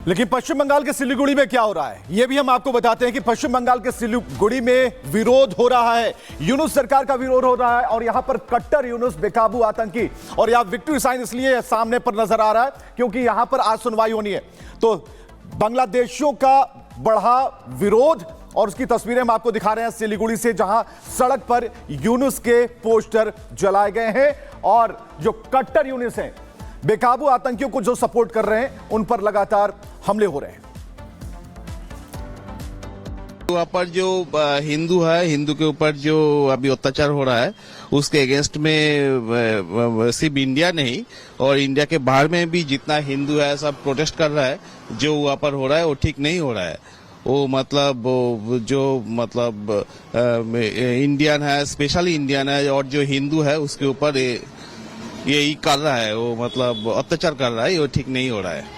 लेकिन पश्चिम बंगाल के सिलीगुड़ी में क्या हो रहा है यह भी हम आपको बताते हैं कि पश्चिम बंगाल के सिलीगुड़ी में विरोध हो रहा है, यूनुस सरकार का विरोध हो रहा है और यहां पर कट्टर यूनुस बेकाबू आतंकी, और यहां विक्ट्री साइन इसलिए सामने पर नजर आ रहा है क्योंकि यहां पर आज सुनवाई होनी है। तो बांग्लादेशियों का बढ़ा विरोध और उसकी तस्वीरें हम आपको दिखा रहे हैं सिलीगुड़ी से, जहां सड़क पर यूनुस के पोस्टर जलाए गए हैं और जो कट्टर यूनुस हैं, बेकाबू आतंकियों को जो सपोर्ट कर रहे हैं, उन पर लगातार हमले हो रहे हैं। वहाँ पर जो हिंदू है, हिंदू के ऊपर जो अभी अत्याचार हो रहा है उसके अगेंस्ट में सिर्फ इंडिया नहीं और इंडिया के बाहर में भी जितना हिंदू है सब प्रोटेस्ट कर रहा है। जो वहाँ पर हो रहा है वो ठीक नहीं हो रहा है। वो मतलब जो मतलब इंडियन है, स्पेशली इंडियन है और जो हिंदू है उसके ऊपर यही कर रहा है, वो मतलब अत्याचार कर रहा है, वो ठीक नहीं हो रहा है।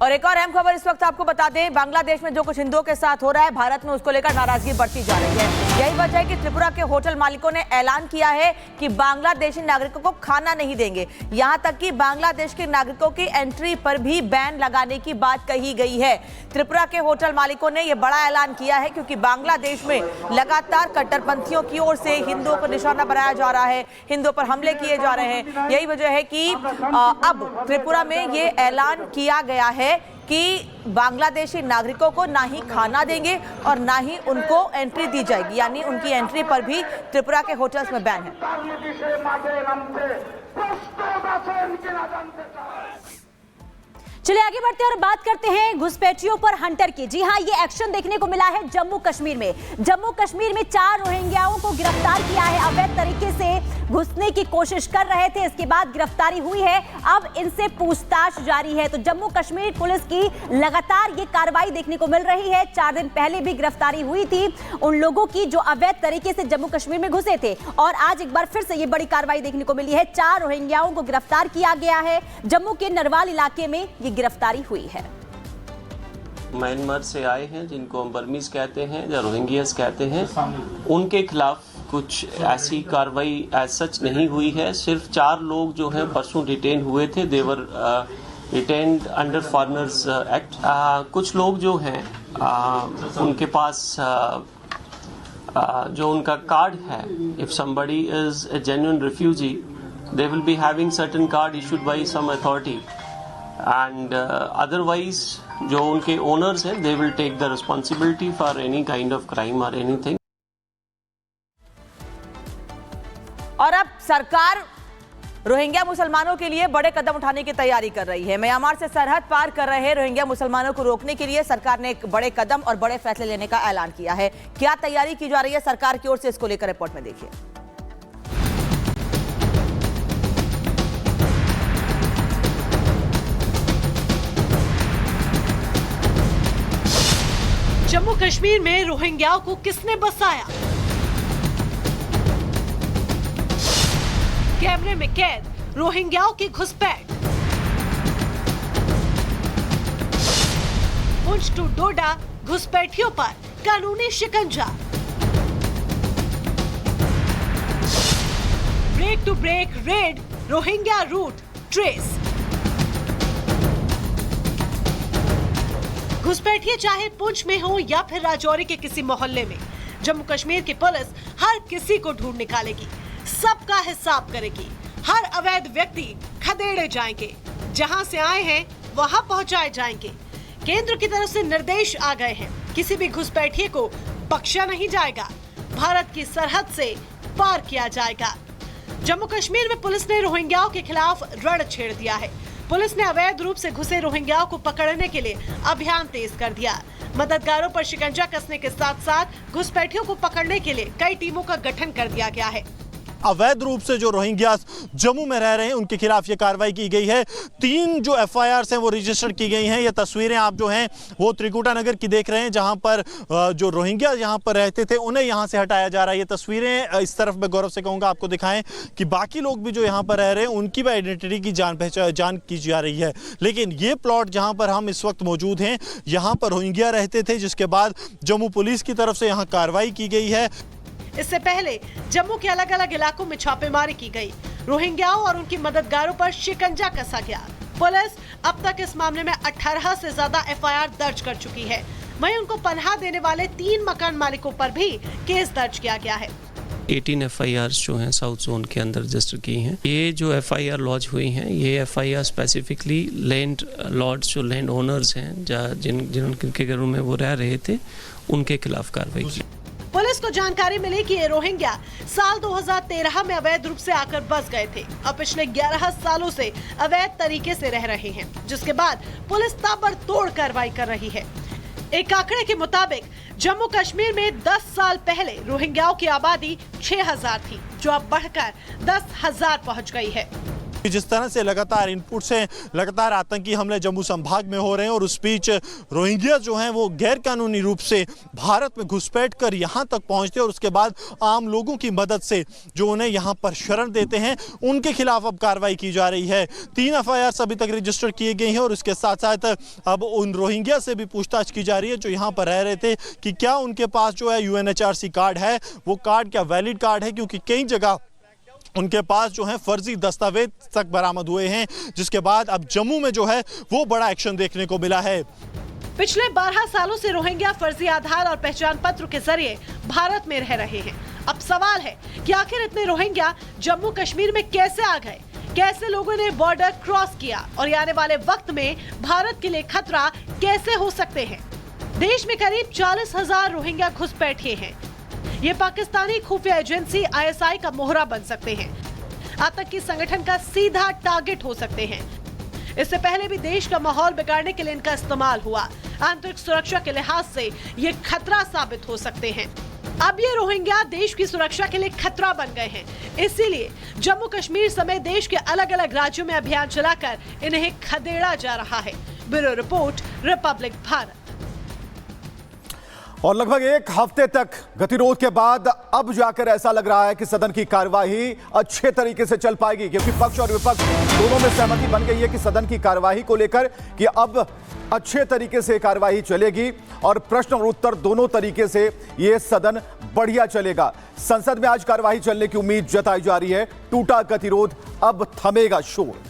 और एक और अहम खबर इस वक्त आपको बता दें, बांग्लादेश में जो कुछ हिंदुओं के साथ हो रहा है, भारत में उसको लेकर नाराजगी बढ़ती जा रही है। यही वजह है कि त्रिपुरा के होटल मालिकों ने ऐलान किया है कि बांग्लादेशी नागरिकों को खाना नहीं देंगे। यहां तक कि बांग्लादेश के नागरिकों की एंट्री पर भी बैन लगाने की बात कही गई है। त्रिपुरा के होटल मालिकों ने यह बड़ा ऐलान किया है क्योंकि बांग्लादेश में लगातार कट्टरपंथियों की ओर से हिंदुओं को निशाना बनाया जा रहा है, हिंदुओं पर हमले किए जा रहे हैं। यही वजह है कि अब त्रिपुरा में ये ऐलान किया गया है कि बांग्लादेशी नागरिकों को ना ही खाना देंगे और ना ही उनको एंट्री दी जाएगी, यानी उनकी एंट्री पर भी त्रिपुरा के होटल्स में बैन है। चलिए आगे बढ़ते हैं और बात करते हैं घुसपैठियों पर हंटर की। जी हां, ये एक्शन देखने को मिला है जम्मू कश्मीर में। जम्मू कश्मीर में 4 रोहिंग्याओं को गिरफ्तार किया है, अवैध तरीके से घुसने की कोशिश कर रहे थे, इसके बाद गिरफ्तारी हुई है। अब इनसे पूछताछ जारी है। तो जम्मू कश्मीर पुलिस की लगातार ये कार्रवाई देखने को मिल रही है। 4 दिन पहले भी गिरफ्तारी हुई थी उन लोगों की जो अवैध तरीके से जम्मू कश्मीर में घुसे थे, और आज एक बार फिर से ये बड़ी कार्रवाई देखने को मिली है। 4 रोहिंग्याओं को गिरफ्तार किया गया है। जम्मू के नरवाल इलाके में ये गिरफ्तारी हुई है। म्यांमार से आए हैं जिनको हम बर्मीज कहते हैं या रोहिंग्यास कहते हैं, उनके खिलाफ कुछ ऐसी कार्रवाई एज सच नहीं हुई है। सिर्फ 4 लोग जो हैं परसों डिटेन हुए थे, देवर डिटेन्ड अंडर फॉरेनर्स एक्ट। कुछ लोग जो हैं उनके पास जो उनका कार्ड है, if somebody is a genuine refugee they will be having certain card issued by some authority and otherwise जो उनके ओनर्स हैं they will take the responsibility for any kind of crime or anything। और अब सरकार Rohingya मुसलमानों के लिए बड़े कदम उठाने की तैयारी कर रही है। म्यांमार से सरहद पार कर रहे रोहिंग्या मुसलमानों को रोकने के लिए सरकार ने एक बड़े कदम और बड़े फैसले लेने का ऐलान किया है। क्या तैयारी की जा रही है सरकार की ओर से, इसको लेकर रिपोर्ट में देखिए। जम्मू कश्मीर में रोहिंग्याओं को किसने बसाया? कैमरे में कैद रोहिंग्याओं की घुसपैठ। पुंछ टू डोडा घुसपैठियों पर कानूनी शिकंजा। Break to break raid, Rohingya route trace. घुसपैठिए चाहे पुंछ में हो या फिर राजौरी के किसी मोहल्ले में, जम्मू कश्मीर की पुलिस हर किसी को ढूंढ निकालेगी, सबका हिसाब करेगी। हर अवैध व्यक्ति खदेड़े जाएंगे, जहां से आए हैं वहां पहुंचाए जाएंगे। केंद्र की तरफ से निर्देश आ गए हैं, किसी भी घुसपैठिए को बख्शा नहीं जाएगा, भारत की सरहद से पार किया जाएगा। जम्मू कश्मीर में पुलिस ने रोहिंग्याओं के खिलाफ रण छेड़ दिया है। पुलिस ने अवैध रूप से घुसे रोहिंग्याओं को पकड़ने के लिए अभियान तेज कर दिया। मददगारों पर शिकंजा कसने के साथ साथ घुसपैठियों को पकड़ने के लिए कई टीमों का गठन कर दिया गया है। अवैध रूप से जो रोहिंग्या जम्मू में रह रहे हैं उनके खिलाफ ये कार्रवाई की गई है। 3 जो एफआईआर्स हैं वो रजिस्टर की गई हैं। ये तस्वीरें आप जो हैं वो त्रिकुटा नगर की देख रहे हैं, जहां पर जो रोहिंग्या यहां पर रहते थे उन्हें यहां से हटाया जा रहा है। ये तस्वीरें इस तरफ मैं गौरव से कहूंगा आपको दिखाएं कि बाकी लोग भी जो यहां पर रह रहे हैं उनकी भी आइडेंटिटी की जान की जा रही है। लेकिन ये प्लॉट जहां पर हम इस वक्त मौजूद हैं, यहां पर रोहिंग्या रहते थे, जिसके बाद जम्मू पुलिस की तरफ से यहां कार्रवाई की गई है। इससे पहले जम्मू के अलग अलग इलाकों में छापेमारी की गई, रोहिंग्याओं और उनकी मददगारों पर शिकंजा कसा गया। पुलिस अब तक इस मामले में 18 से ज्यादा एफआईआर दर्ज कर चुकी है। वहीं उनको पनाह देने वाले 3 मकान मालिकों पर भी केस दर्ज किया गया है। 18 एफआईआर जो हैं साउथ जोन के अंदर रजिस्टर की हैं। ये जो एफआईआर लॉन्च हुई हैं, ये एफआईआर स्पेसिफिकली लैंड लॉर्ड्स, जो लैंड ओनर्स हैं, जिनके घरों में वो रह रहे थे, उनके खिलाफ कार्रवाई की। पुलिस को जानकारी मिली कि ये रोहिंग्या साल 2013 में अवैध रूप से आकर बस गए थे और पिछले 11 सालों से अवैध तरीके से रह रहे हैं, जिसके बाद पुलिस ताबड़तोड़ कार्रवाई कर रही है। एक आंकड़े के मुताबिक जम्मू कश्मीर में 10 साल पहले रोहिंग्याओं की आबादी 6000 थी, जो अब बढ़कर 10,000 पहुंच गई है। जिस तरह से लगातार इनपुट से लगातार आतंकी हमले जम्मू संभाग में हो रहे हैं और उस बीच रोहिंग्या जो हैं वो गैर कानूनी रूप से भारत में घुसपैठ कर यहां तक पहुंचते हैं और उसके बाद आम लोगों की मदद से जो उन्हें यहां पर शरण देते हैं, उनके खिलाफ अब कार्रवाई की जा रही है। 3 एफआईआर अभी तक रजिस्टर किए गए हैं और इसके साथ साथ अब उन रोहिंग्या से भी पूछताछ की जा रही है जो यहाँ पर रह रहे थे कि क्या उनके पास जो है UNHRC कार्ड है, वो कार्ड क्या वैलिड कार्ड है, क्योंकि कई जगह उनके पास जो है फर्जी दस्तावेज तक बरामद हुए हैं, जिसके बाद अब जम्मू में जो है वो बड़ा एक्शन देखने को मिला है। पिछले 12 सालों से रोहिंग्या फर्जी आधार और पहचान पत्र के जरिए भारत में रह रहे हैं। अब सवाल है कि आखिर इतने रोहिंग्या जम्मू कश्मीर में कैसे आ गए, कैसे लोगों ने बॉर्डर क्रॉस किया और आने वाले वक्त में भारत के लिए खतरा कैसे हो सकते हैं। देश में करीब 40,000 रोहिंग्या घुसपैठिए हैं। ये पाकिस्तानी खुफिया एजेंसी ISI का मोहरा बन सकते हैं, आतंकी संगठन का सीधा टारगेट हो सकते हैं। इससे पहले भी देश का माहौल बिगाड़ने के लिए इनका इस्तेमाल हुआ। आंतरिक सुरक्षा के लिहाज से ये खतरा साबित हो सकते हैं। अब ये रोहिंग्या देश की सुरक्षा के लिए खतरा बन गए हैं, इसीलिए जम्मू कश्मीर समेत देश के अलग अलग राज्यों में अभियान चलाकर इन्हें खदेड़ा जा रहा है। Bureau report, Republic Bharat. और लगभग 1 हफ्ते तक गतिरोध के बाद अब जाकर ऐसा लग रहा है कि सदन की कार्यवाही अच्छे तरीके से चल पाएगी, क्योंकि पक्ष और विपक्ष दोनों में सहमति बन गई है कि सदन की कार्यवाही को लेकर कि अब अच्छे तरीके से कार्यवाही चलेगी और प्रश्न और उत्तर दोनों तरीके से यह सदन बढ़िया चलेगा। संसद में आज कार्यवाही चलने की उम्मीद जताई जा रही है। टूटा गतिरोध, अब थमेगा शोर।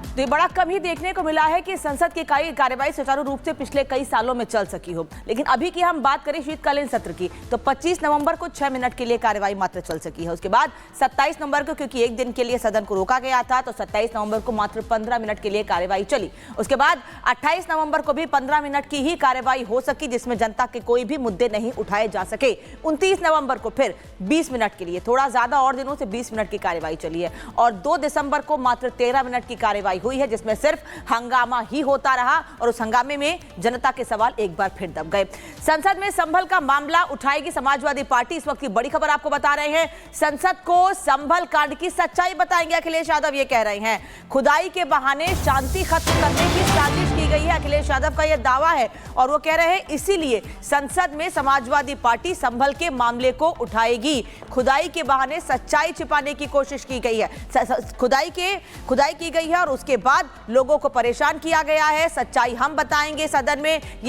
तो ये बड़ा कम ही देखने को मिला है कि संसद की कार्यवाही सुचारू रूप से पिछले कई सालों में चल सकी हो। लेकिन अभी की हम बात करें शीतकालीन सत्र की, तो 25 नवंबर को 6 मिनट के लिए कार्यवाही मात्र चल सकी है। उसके बाद 27 नवंबर को, क्योंकि एक दिन के लिए सदन को रोका गया था, तो 27 नवंबर को मात्र 15 मिनट के लिए कार्यवाही चली। उसके बाद 28 नवंबर को भी 15 मिनट की ही कार्यवाही हो सकी, जिसमें जनता के कोई भी मुद्दे नहीं उठाए जा सके। 29 नवंबर को फिर 20 मिनट के लिए, थोड़ा ज्यादा और दिनों से 20 मिनट की कार्यवाही चली है। और 2 दिसंबर को मात्र 13 मिनट की कार्यवाही हुई है, जिसमें सिर्फ हंगामा ही होता रहा और उस हंगामे में जनता के सवाल एक बार फिर दब गए। संसद में संभल का मामला उठाएगी समाजवादी पार्टी। इस वक्त की बड़ी खबर आपको बता रहे हैं, संसद को संभल कांड की सच्चाई बताएंगे अखिलेश यादव। ये कह रहे हैं खुदाई के बहाने शांति खत्म करने की साजिश की गई है, अखिलेश यादव का यह दावा है। और वो कह रहे हैं इसीलिए संसद में समाजवादी पार्टी संभल के मामले को उठाएगी। खुदाई के बहाने सच्चाई छिपाने की कोशिश की गई है, खुदाई की गई है और उसके बाद लोगों को परेशान किया गया है। सच्चाई हम बताएंगे सदन में।